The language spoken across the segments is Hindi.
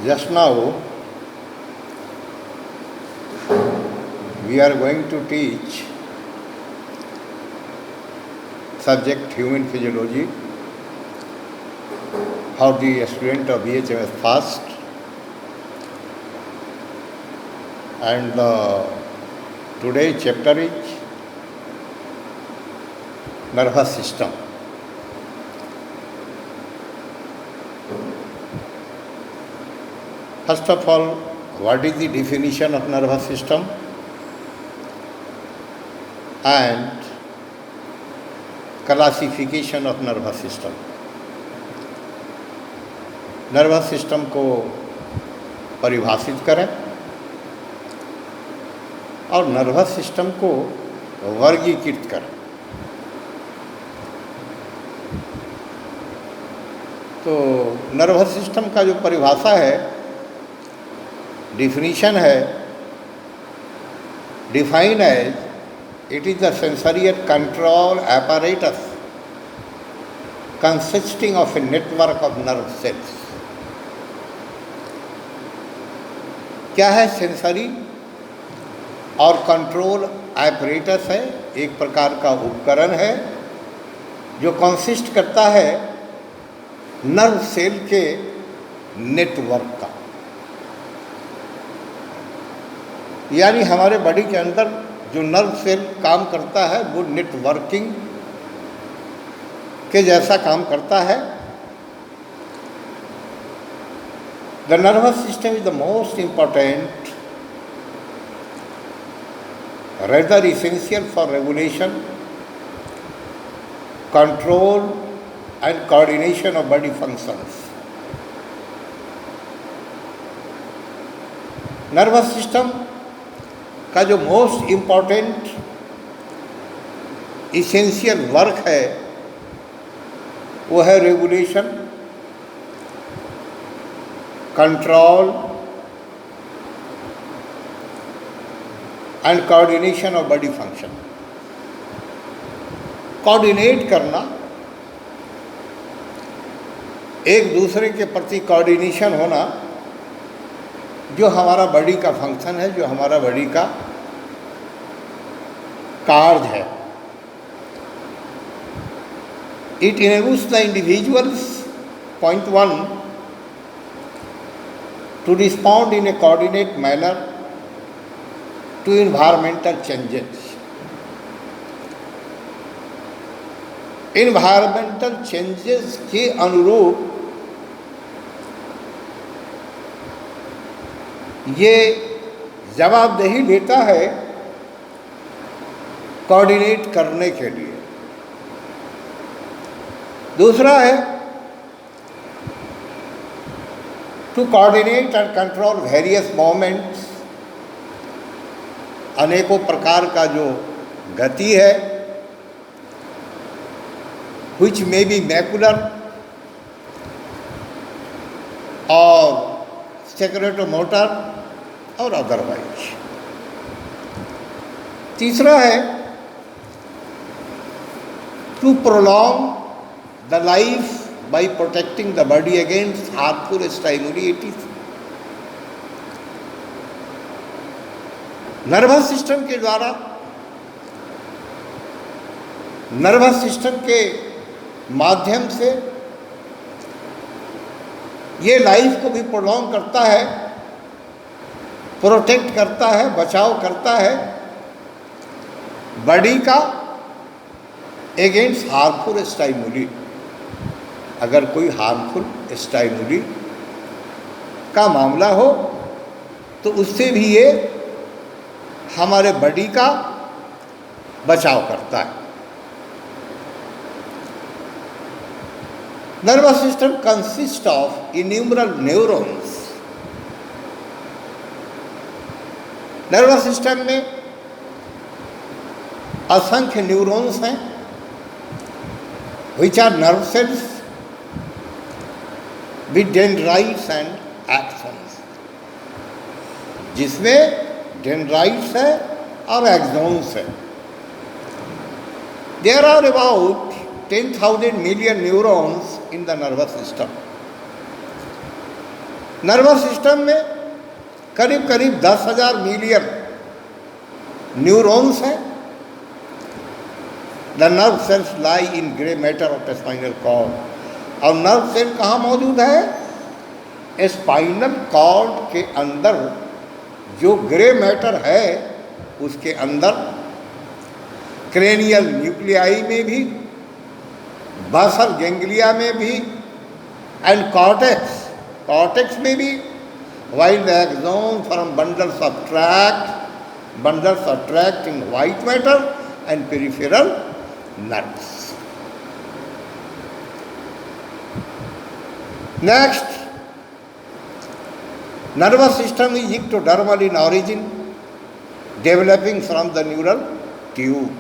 Just now, we are going to teach subject human physiology, how the student of BHMS passed, and today chapter is nervous system. First of all, what is the definition of nervous system and classification of nervous system. Nervous system को परिभाषित करें और नर्वस सिस्टम को वर्गीकृत करें। तो नर्वस सिस्टम का जो परिभाषा है, definition है, define as it is the sensorial control apparatus consisting of a network of nerve cells. क्या है? सेंसरी और कंट्रोल apparatus है, एक प्रकार का उपकरण है जो कंसिस्ट करता है नर्व सेल के नेटवर्क का। यानी हमारे बॉडी के अंदर जो नर्व सेल काम करता है वो नेटवर्किंग के जैसा काम करता है। The nervous system is the most important, rather essential for regulation, control and coordination of body functions. Nervous system का जो मोस्ट इम्पॉर्टेंट इसेंशियल वर्क है वो है regulation, control and coordination of body function. Coordinate करना, एक दूसरे के प्रति कोऑर्डिनेशन होना, जो हमारा बॉडी का फंक्शन है, जो हमारा बॉडी का कार्य है। It enables the individuals, point 1, to respond in a coordinate manner to environmental changes. Environmental changes के अनुरूप ये जवाबदेही लेता है कोऑर्डिनेट करने के लिए। दूसरा है to coordinate and control various movements. अनेकों प्रकार का जो गति है which may be macular और सेक्रेटोमोटर और अदरवाइज। तीसरा है to prolong the life by protecting the body against harmful stimuli. Nervous system के द्वारा, नर्वस सिस्टम के माध्यम से ये लाइफ को भी प्रोलॉन्ग करता है, प्रोटेक्ट करता है, बचाव करता है बॉडी का एगेंस्ट हार्मफुल स्टिमुली। अगर कोई हार्मफुल स्टिमुली का मामला हो तो उससे भी ये हमारे बॉडी का बचाव करता है। Nervous system consist of innumerable neurons. Nervous system में असंख्य न्यूरॉन्स हैं, which are nerve cells with dendrites and axons, जिसमें डेंड्राइट्स है और एक्सोन्स है। There are about 10,000 million neurons in the nervous system. Nervous system में करीब करीब 10,000 मिलियन न्यूरॉन्स हैं। The nerve cells lie in grey matter of the spinal cord. और नर्व सेल कहाँ मौजूद है? स्पाइनल कॉर्ड के अंदर, जो ग्रे मैटर है उसके अंदर, क्रेनियल न्यूक्लियाई में भी, बासल गैंग्लिया में भी, एंड कॉर्टेक्स में भी, while the axon from bundles of tract in white matter and peripheral nerves. Next, nervous system is ectodermal in origin, developing from the neural tube.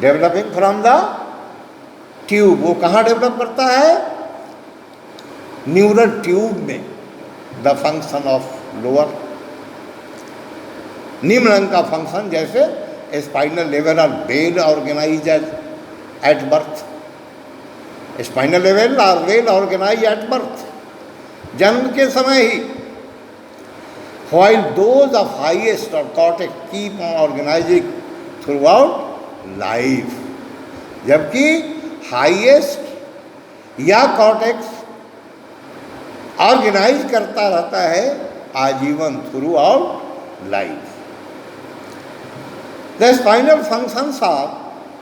Developing from the tube, वो कहाँ डेवलप करता है? न्यूरल ट्यूब में। द फंक्शन ऑफ लोअर, निम्न अंग का फंक्शन, जैसे spinal level well organise at birth. Spinal level और वेल ऑर्गेनाइज एट बर्थ, जन्म के समय ही। व्हाइल दोज ऑफ हाईएस्ट और cortex keep on organising throughout life, जबकि हाईएस्ट या कॉर्टेक्स ऑर्गेनाइज करता रहता है आजीवन, throughout life. The spinal functions are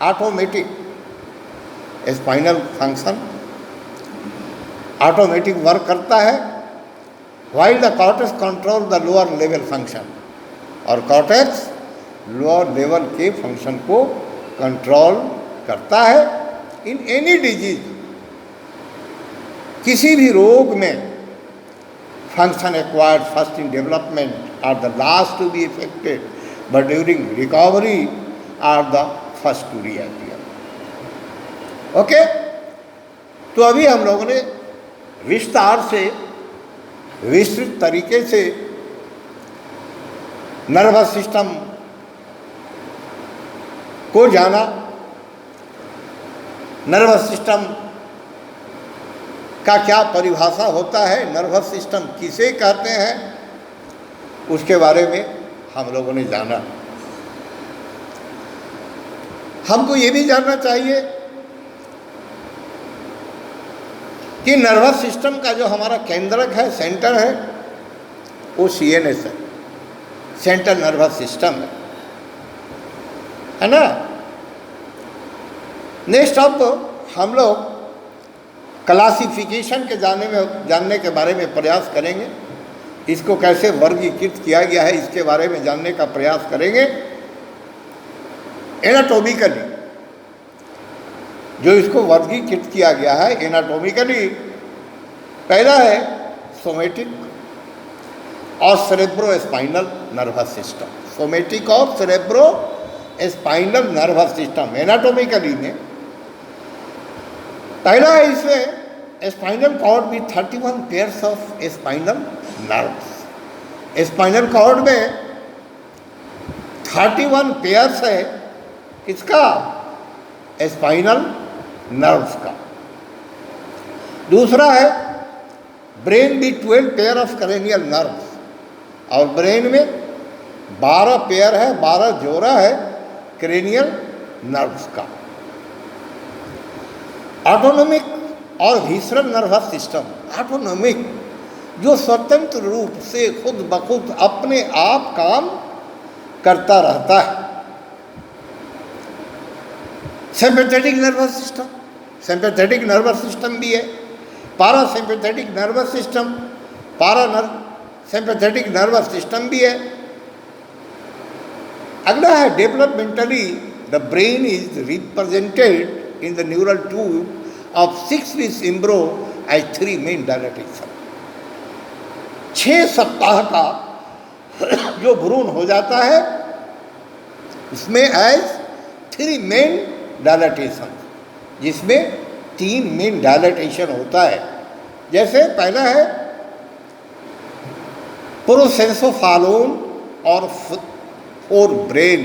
automatic. Spinal function automatic work करता है, व्हाइल the cortex control the lower level function. और कॉर्टेक्स लोअर लेवल के फंक्शन को कंट्रोल करता है। इन एनी डिजीज, किसी भी रोग में, function acquired first in development are the last to be affected, but during recovery are the first to reappear. Okay, तो अभी हम लोगों ने विस्तार से, विस्तृत तरीके से नर्वस सिस्टम को जाना। नर्वस सिस्टम का क्या परिभाषा होता है, नर्वस सिस्टम किसे कहते हैं, उसके बारे में हम लोगों ने जाना। हमको ये भी जानना चाहिए कि नर्वस सिस्टम का जो हमारा केंद्रक है, सेंटर है, वो CNS है, सेंट्रल नर्वस सिस्टम है ना। नेक्स्ट अब हम लोग क्लासिफिकेशन के जानने के बारे में प्रयास करेंगे। इसको कैसे वर्गीकृत किया गया है, इसके बारे में जानने का प्रयास करेंगे। एनाटॉमिकली जो इसको वर्गीकृत किया गया है, एनाटॉमिकली पहला है सोमेटिक और cerebrospinal nervous system. Somatic और cerebrospinal nervous system anatomically में पहला है। इसमें स्पाइनल कॉर्ड में 31 pairs of spinal nerves. Spinal cord में 31 पेयर्स है, किसका? स्पाइनल नर्व्स का। दूसरा है ब्रेन भी 12 पेयर ऑफ क्रेनियल नर्व्स, और ब्रेन में 12 पेयर है, 12 जोड़ा है क्रेनियल नर्व्स का। ऑटोनोमिक और विसरल नर्वस सिस्टम। ऑटोनोमिक जो स्वतंत्र रूप से खुद ब खुद अपने आप काम करता रहता है। Sympathetic nervous system, sympathetic nervous system भी है। Parasympathetic nervous system, sympathetic nervous system भी है। अगला है developmentally the brain is represented in the neural tube of 6 weeks embryo as 3 main dilatation। 6 सप्ताह का जो भ्रूण हो जाता है इसमें एज 3 मेन डायलेटेशन, जिसमें 3 मेन डायलेटेशन होता है। जैसे पहला है प्रोसेंसोफालोन और फोर ब्रेन।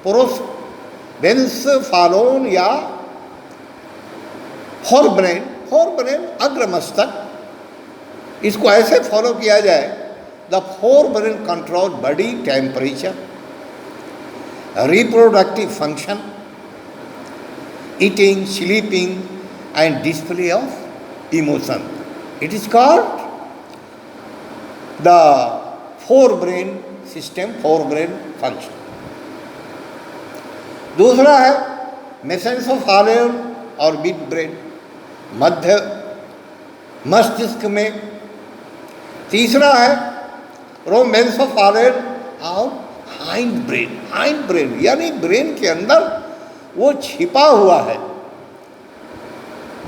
प्रोसेंसोफालोन या फोर ब्रेन अग्र मस्तक इसको ऐसे फॉलो किया जाए, the fore brain control body temperature, reproductive function, eating, sleeping, and display of emotion. It is called the four-brain system, four-brain function. दूसरा है मेसेंसोफेरियल और मिड ब्रेन, मध्य मस्तिष्क में. तीसरा है रोमेंसोफेरियल और हाइंड ब्रेन. हाइंड ब्रेन यानी ब्रेन के अंदर वो छिपा हुआ है.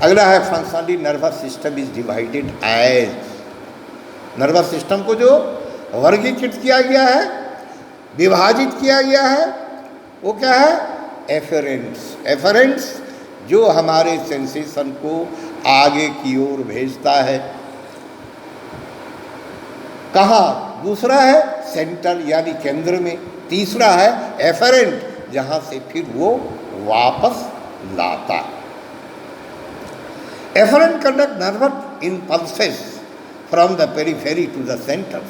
अगला है functionally nervous system is divided as. Nervous system को जो वर्गीकृत किया गया है, विभाजित किया गया है, वो क्या है? एफरेंट्स. एफरेंट्स जो हमारे सेंसेशन को आगे की ओर भेजता है. कहाँ? दूसरा है सेंटर यानी केंद्र में. तीसरा है एफरेंट जहाँ से फिर वो वापस लाता है. Afferent conduct nervous impulses from the periphery to the centre.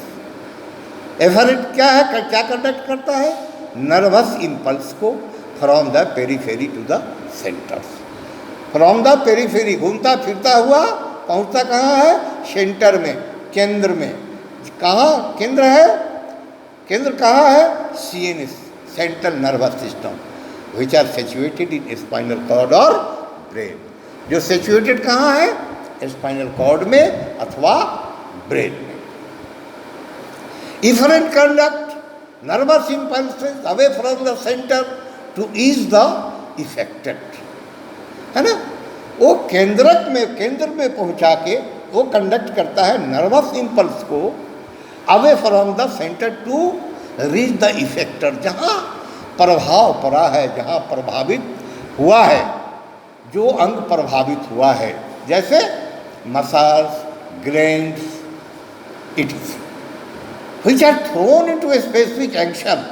Afferent क्या है? क्या कंडक्ट करता है? नर्वस इम्पल्स को from the periphery to the centre. From the periphery घूमता फिरता हुआ पहुंचता कहाँ है? सेंटर में, केंद्र में. कहाँ केंद्र है? केंद्र कहाँ है? CNS, central nervous system, which are situated in spinal cord और ब्रेन. जो सिचुएटेड कहाँ है? स्पाइनल कॉर्ड में अथवा ब्रेन में. Efferent conduct nervous impulses away from the centre to is the effected. है ना? वो केंद्र में पहुंचा के वो कंडक्ट करता है नर्वस इम्पल्स को away from the centre to reach the effector. जहाँ प्रभाव पड़ा है, जहाँ प्रभावित हुआ है, जो अंग प्रभावित हुआ है, जैसे muscles, glands, it's which are thrown into a specific action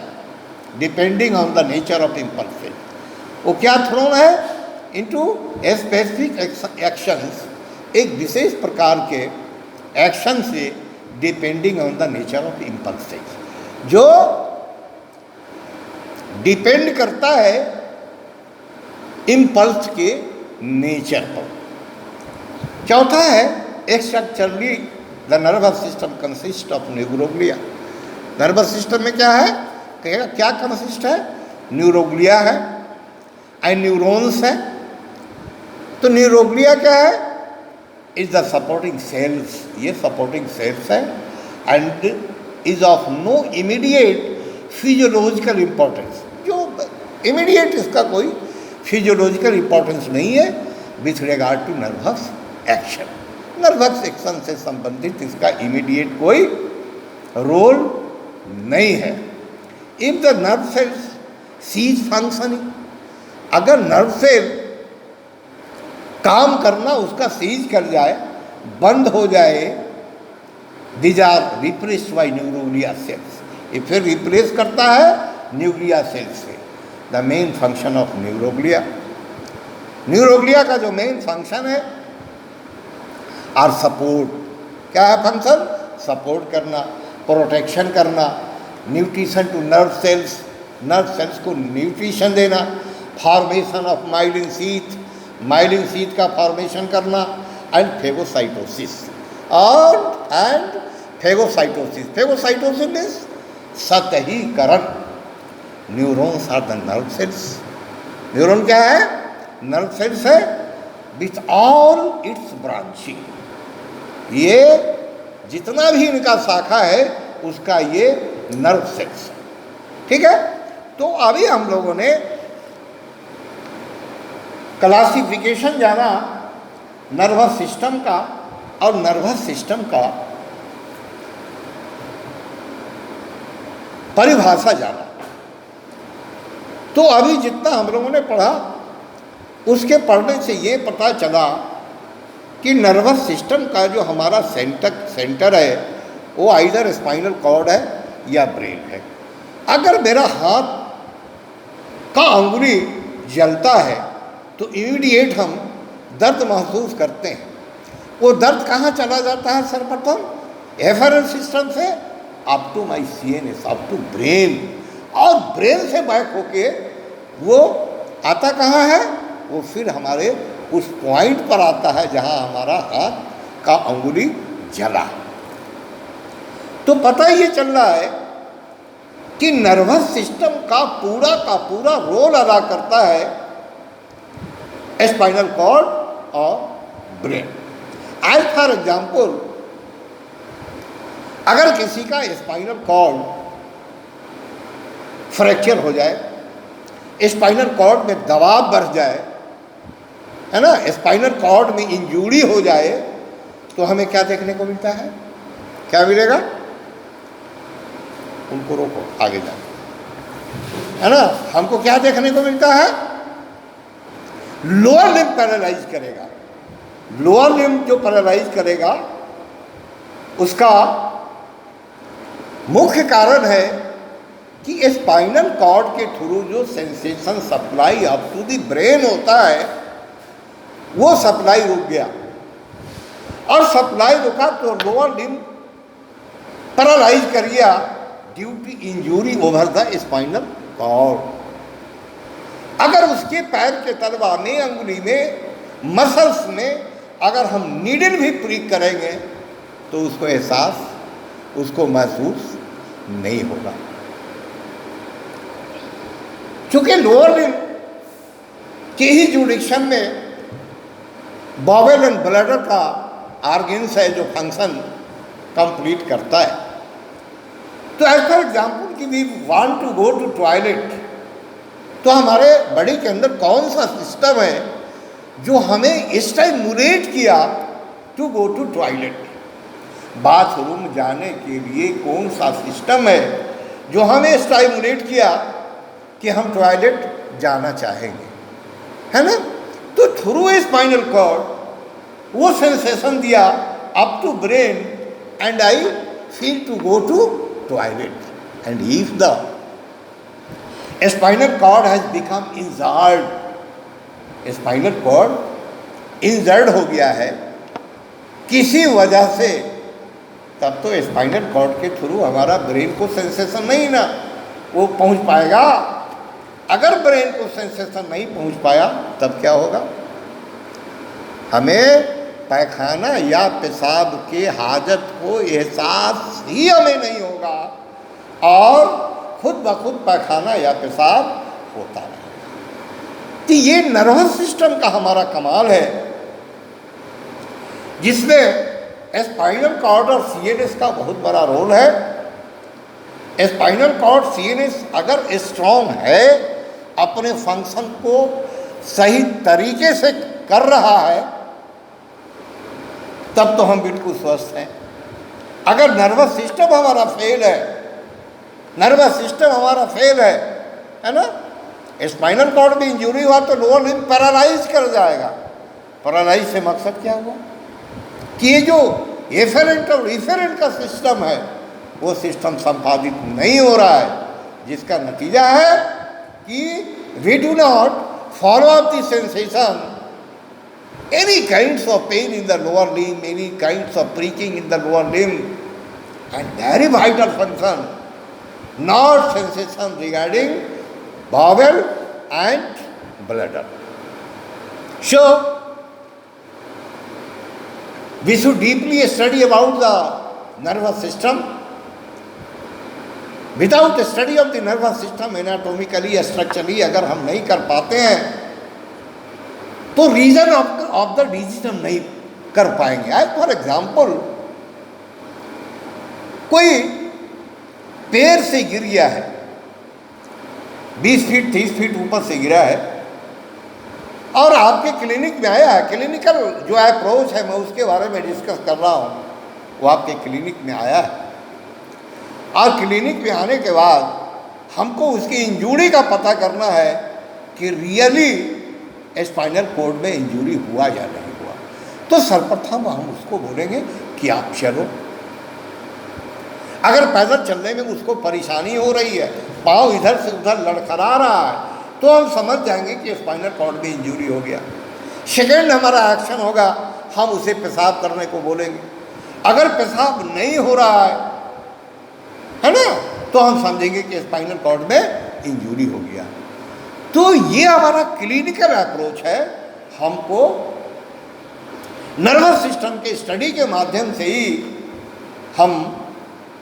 depending on the nature of impulses. वो क्या थ्रोन है? into a specific actions, एक विशेष प्रकार के एक्शन से depending on the nature of impulses, जो डिपेंड करता है इम्पल्स के नेचर पर. चौथा है structurally the nervous system consist of neuroglia. Nervous system में क्या है? क्या कंसिस्ट है? न्यूरोग्लिया है एंड न्यूरॉन्स है. तो न्यूरोग्लिया क्या है? Is the supporting cells. ये सपोर्टिंग सेल्स है and is of no immediate physiological importance. जो इमीडिएट इसका कोई फिजियोलॉजिकल इम्पोर्टेंस नहीं है with regard to nervous action. Nervous action से संबंधित इसका इमीडिएट कोई रोल नहीं है. If the nerve cells cease functioning, अगर नर्व सेल काम करना उसका सीज कर जाए, बंद हो जाए, these are replaced by neuroglia cells. ये फिर रिप्लेस करता है न्यूग्लिया सेल्स से. The main function of neuroglia, neuroglia का जो मेन फंक्शन है और सपोर्ट. क्या है फंक्शन? सपोर्ट करना, प्रोटेक्शन करना, न्यूट्रिशन टू नर्व सेल्स को न्यूट्रिशन देना, formation of myelin sheath, myelin sheath का फॉर्मेशन करना, एंड फेगोसाइटोसिस. फेगोसाइटोसिस मीन्स सतहीकरण. Neurons are the nerve cells. Neuron क्या है? नर्व सेल्स है विथ ऑल इट्स ब्रांचिंग. ये जितना भी इनका शाखा है उसका ये नर्व सेल्स. ठीक है? तो अभी हम लोगों ने क्लासिफिकेशन जाना नर्वस सिस्टम का और नर्वस सिस्टम का परिभाषा जाना. तो अभी जितना हम लोगों ने पढ़ा उसके पढ़ने से ये पता चला कि नर्वस सिस्टम का जो हमारा सेंटर है वो आइदर स्पाइनल कॉर्ड है या ब्रेन है. अगर मेरा हाथ का अंगुली जलता है तो इमीडिएट हम दर्द महसूस करते हैं. वो दर्द कहाँ चला जाता है सर्वप्रथम? एफरेंट सिस्टम से up to my CNS, up to brain, और ब्रेन से बैक होके वो आता कहाँ है? वो फिर हमारे उस पॉइंट पर आता है जहाँ हमारा हाथ का अंगुली जला। तो पता ये चल रहा है कि नर्वस सिस्टम का पूरा रोल अदा करता है स्पाइनल कॉर्ड और ब्रेन। एज फॉर एग्जाम्पल, अगर किसी का स्पाइनल कॉर्ड फ्रैक्चर हो जाए, स्पाइनल कॉर्ड में दबाव बढ़ जाए, है ना, स्पाइनल कॉर्ड में इंजरी हो जाए, तो हमें क्या देखने को मिलता है? क्या मिलेगा? उनको रोको, आगे जाओ, है ना। हमको क्या देखने को मिलता है? लोअर लिम्ब पैरालाइज करेगा। लोअर लिम्ब जो पैरालाइज करेगा उसका मुख्य कारण है कि स्पाइनल कॉर्ड के थ्रू जो sensation supply up to the brain होता है, वो सप्लाई रुक गया, और सप्लाई रुका तो लोअर लिम्ब पैरालाइज कर गया due to injury over the spinal cord. अगर उसके पैर के तलवा में, अंगुली में, मसल्स में अगर हम नीडल भी प्रिक करेंगे तो उसको एहसास, उसको महसूस नहीं होगा, क्योंकि लोअर लिम्ब के ही जुडिक्शन में बॉवेल एंड ब्लैडर का ऑर्गन्स है जो फंक्शन कंप्लीट करता है। तो एज फॉर एग्जाम्पल कि we want to go to toilet, तो हमारे बॉडी के अंदर कौन सा सिस्टम है जो हमें स्टिमुलेट किया to go to toilet? Bathroom जाने के लिए कौन सा सिस्टम है जो हमें स्टिमुलेट किया कि हम टॉयलेट जाना चाहेंगे, है ना? तो थ्रू स्पाइनल कॉर्ड वो सेंसेशन दिया up to brain and I feel to go to toilet. And if the spinal cord has become injured, spinal cord injured हो गया है किसी वजह से, तब तो स्पाइनल कॉर्ड के थ्रू हमारा ब्रेन को सेंसेशन नहीं ना वो पहुंच पाएगा। अगर ब्रेन को सेंसेशन नहीं पहुंच पाया तब क्या होगा? हमें पैखाना या पेशाब के हाजत को एहसास ही हमें नहीं होगा, और खुद ब खुद पैखाना या पेशाब होता रहेगा। तो ये नर्वस सिस्टम का हमारा कमाल है, जिसमें स्पाइनल कॉर्ड और सीएनएस का बहुत बड़ा रोल है। स्पाइनल कॉर्ड, सीएनएस अगर स्ट्रॉन्ग है, अपने फंक्शन को सही तरीके से कर रहा है, तब तो हम बिल्कुल स्वस्थ हैं। अगर नर्वस सिस्टम हमारा फेल है, नर्वस सिस्टम हमारा फेल है ना, स्पाइनल कॉर्ड में इंजरी हुआ तो लोअर लिम्ब पैरालाइज कर जाएगा। पैरालाइज से मकसद क्या हुआ कि ये जो एफरेंट और इफेरेंट का सिस्टम है वो सिस्टम संपादित नहीं हो रहा है, जिसका नतीजा है कि we do not follow up the sensation, any kinds of pain in the lower limb, any kinds of pricking in the lower limb, and very vital function, not sensation regarding bowel and bladder. So, we should deeply study about the nervous system. Without a study of the nervous system, anatomically, structurally, अगर हम नहीं कर पाते हैं तो रीजन ऑफ द डिजीज हम नहीं कर पाएंगे। एज फॉर एग्जाम्पल, कोई पेड़ से गिर गया है, 20 फीट 30 फीट ऊपर से गिरा है, और आपके क्लिनिक में आया है। क्लिनिकल जो अप्रोच है, मैं उसके बारे में डिस्कस कर रहा हूँ। वो आपके क्लिनिक में आया है, और क्लिनिक में आने के बाद हमको उसकी इंजरी का पता करना है कि रियली स्पाइनल कॉर्ड में इंजरी हुआ या नहीं हुआ। तो सर्वप्रथम हम उसको बोलेंगे कि आप चलो। अगर पैदल चलने में उसको परेशानी हो रही है, पाँव इधर से उधर लड़खड़ा रहा है, तो हम समझ जाएंगे कि स्पाइनल कॉर्ड में इंजरी हो गया। सेकेंड हमारा एक्शन होगा, हम उसे पेशाब करने को बोलेंगे। अगर पेशाब नहीं हो रहा है ना, तो हम समझेंगे कि स्पाइनल कॉर्ड में इंजरी हो गया। तो ये हमारा क्लिनिकल अप्रोच है। हमको नर्वस सिस्टम के स्टडी के माध्यम से ही हम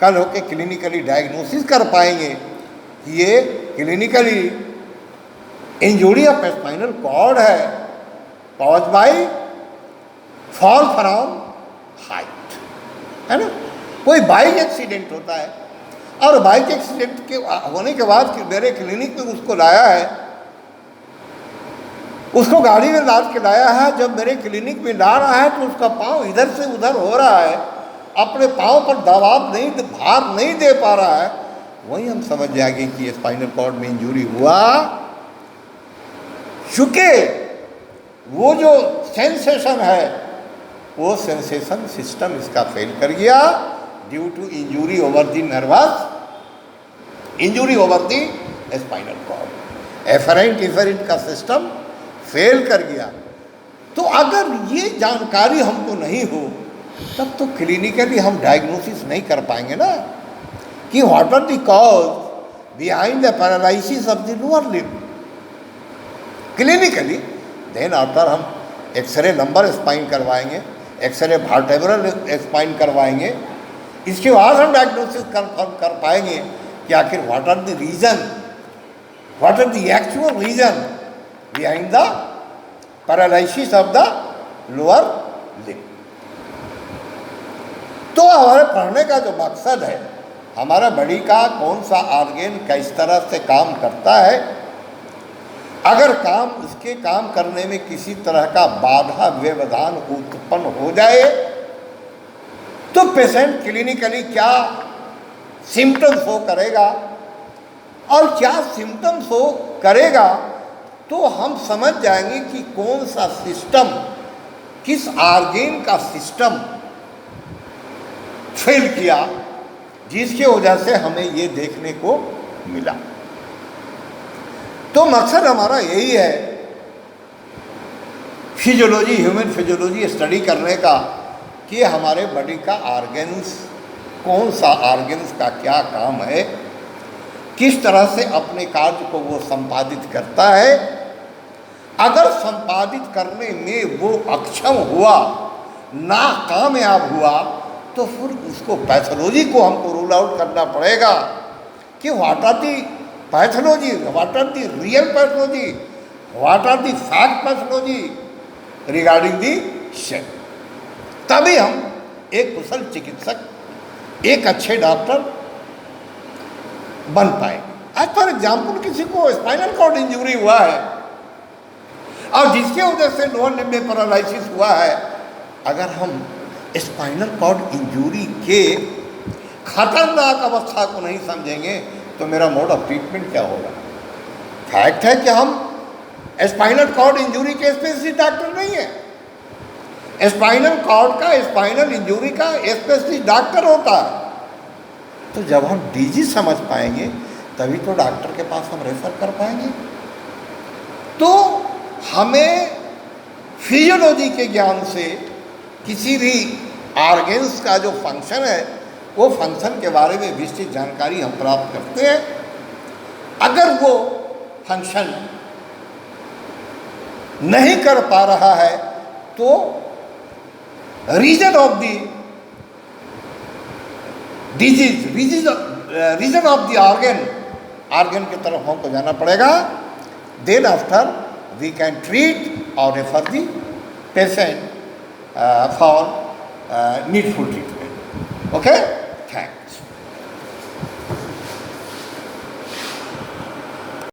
कल होके क्लिनिकली डायग्नोसिस कर पाएंगे कि ये clinically injury of spinal cord है cause by fall from height, है ना। कोई बाइक एक्सीडेंट होता है और बाइक एक्सीडेंट के होने के बाद मेरे क्लिनिक में उसको लाया है, उसको गाड़ी में लाद के लाया है। जब मेरे क्लिनिक में ला रहा है तो उसका पाँव इधर से उधर हो रहा है, अपने पाँव पर दबाव नहीं, भार नहीं दे पा रहा है। वही हम समझ जाएंगे कि स्पाइनल कॉर्ड में इंजरी हुआ, चूंकि वो जो सेंसेशन है वो सेंसेशन सिस्टम इसका फेल कर गया due to injury over the nervous, injury over the spinal cord. Afferent efferent का सिस्टम फेल कर गया। तो अगर ये जानकारी हमको नहीं हो तब तो क्लिनिकली हम डायग्नोसिस नहीं कर पाएंगे ना कि what are the cause behind the paralysis of the lower limb. Clinically then after हम एक्सरे लंबर स्पाइन करवाएंगे, एक्सरे वर्टेब्रल स्पाइन करवाएंगे, इसके बाद हम डायग्नोसिस कर पाएंगे कि आखिर what are the reason, what are the actual reason behind the paralysis of the lower limb. तो हमारे पढ़ने का जो मकसद है, हमारा बॉडी का कौन सा ऑर्गन किस तरह से काम करता है, अगर काम उसके काम करने में किसी तरह का बाधा व्यवधान उत्पन्न हो जाए तो पेशेंट क्लिनिकली क्या सिम्टम्स शो करेगा, और क्या सिम्टम्स शो करेगा तो हम समझ जाएंगे कि कौन सा सिस्टम, किस ऑर्गन का सिस्टम फेल किया, जिसकी वजह से हमें ये देखने को मिला। तो मकसद हमारा यही है फिजियोलॉजी, ह्यूमन फिजियोलॉजी स्टडी करने का कि हमारे बॉडी का ऑर्गन्स, कौन सा ऑर्गन्स का क्या काम है, किस तरह से अपने कार्य को वो संपादित करता है। अगर संपादित करने में वो अक्षम हुआ, नाकामयाब हुआ, तो फिर उसको पैथोलॉजी को हमको रूल आउट करना पड़ेगा कि what are the pathology, what are the real pathology, what are the fact pathology regarding the shape. तभी हम एक कुशल चिकित्सक, एक अच्छे डॉक्टर बन पाएंगे। एज फॉर एग्जाम्पल किसी को स्पाइनल कॉर्ड इंजरी हुआ है और जिसके वजह से लोअर लिम्ब में पैरालिसिस हुआ है, अगर हम स्पाइनल कॉर्ड इंजरी के खतरनाक अवस्था को नहीं समझेंगे तो मेरा मोड ऑफ ट्रीटमेंट क्या होगा। फैक्ट है कि हम स्पाइनल कॉर्ड इंजरी के स्पेशलिस्ट डॉक्टर नहीं है। स्पाइनल कॉर्ड का, स्पाइनल इंजरी का स्पेशलिस्ट डॉक्टर होता है। तो जब हम डिजीज समझ पाएंगे तभी तो डॉक्टर के पास हम रेफर कर पाएंगे। तो हमें फिजियोलॉजी के ज्ञान से किसी भी ऑर्गन्स का जो फंक्शन है वो फंक्शन के बारे में विस्तृत जानकारी हम प्राप्त करते हैं। अगर वो फंक्शन नहीं कर पा रहा है तो region of the disease, region of the organ की तरफ हमको जाना पड़ेगा। Then after we can treat or refer the patient for needful treatment. Okay, thanks.